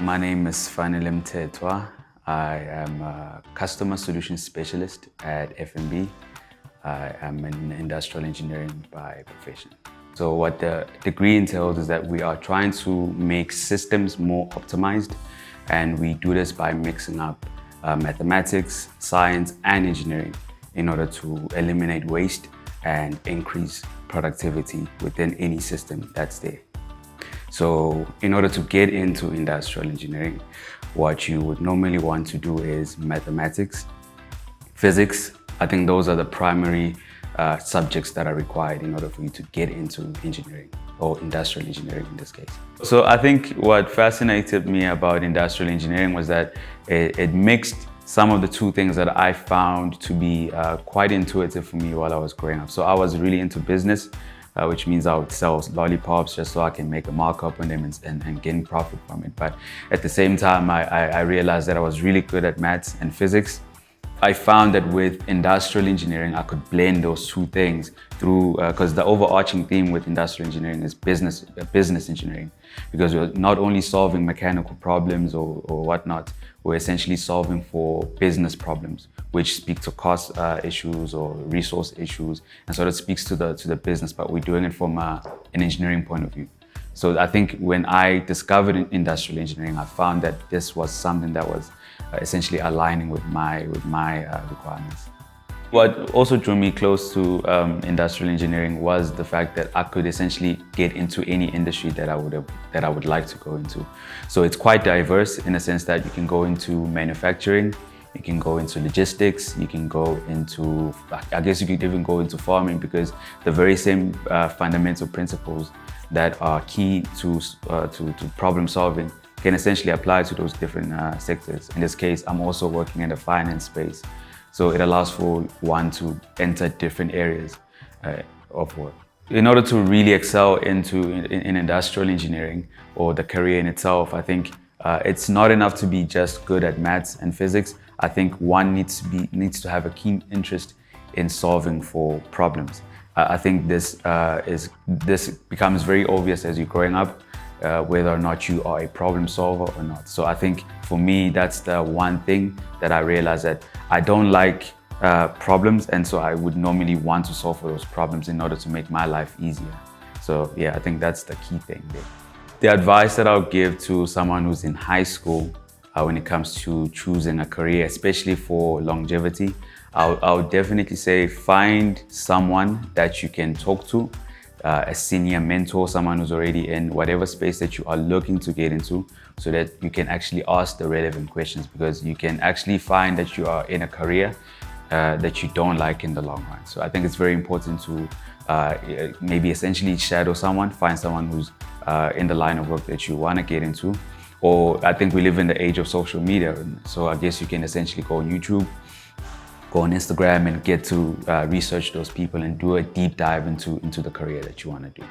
My name is Fanilim Tetwa. I am a customer solutions specialist at FNB. I am in industrial engineering by profession. So what the degree entails is that we are trying to make systems more optimized, and we do this by mixing up mathematics, science, and engineering in order to eliminate waste and increase productivity within any system that's there. So in order to get into industrial engineering, what you would normally want to do is mathematics, physics. I think those are the primary subjects that are required in order for you to get into engineering, or industrial engineering in this case. So I think what fascinated me about industrial engineering was that it mixed some of the two things that I found to be quite intuitive for me while I was growing up. So I was really into business, which means I would sell lollipops just so I can make a markup on them and gain profit from it. But at the same time, I realized that I was really good at maths and physics. I found that with industrial engineering, I could blend those two things through, because the overarching theme with industrial engineering is business engineering, because we're not only solving mechanical problems or whatnot, we're essentially solving for business problems, which speak to cost issues or resource issues, and so that speaks to the business, but we're doing it from an engineering point of view. So I think when I discovered industrial engineering, I found that this was something that was essentially aligning with my requirements. What also drew me close to industrial engineering was the fact that I could essentially get into any industry that I would like to go into. So it's quite diverse in the sense that you can go into manufacturing, you can go into logistics, you can go into, I guess you could even go into farming, because the very same fundamental principles that are key to problem solving can essentially apply to those different sectors. In this case, I'm also working in the finance space. So it allows for one to enter different areas of work. In order to really excel in industrial engineering, or the career in itself, I think it's not enough to be just good at maths and physics. I think one needs to have a keen interest in solving for problems. I think this becomes very obvious as you're growing up, whether or not you are a problem solver or not. So I think for me, that's the one thing that I realized, that I don't like problems, and so I would normally want to solve for those problems in order to make my life easier. So yeah, I think that's the key thing there. The advice that I'll give to someone who's in high school when it comes to choosing a career, especially for longevity, I would definitely say find someone that you can talk to, a senior mentor, someone who's already in whatever space that you are looking to get into, so that you can actually ask the relevant questions, because you can actually find that you are in a career that you don't like in the long run. So I think it's very important to maybe essentially shadow someone, find someone who's in the line of work that you want to get into. Or I think we live in the age of social media, so I guess you can essentially go on YouTube, go on Instagram, and get to research those people and do a deep dive into the career that you want to do.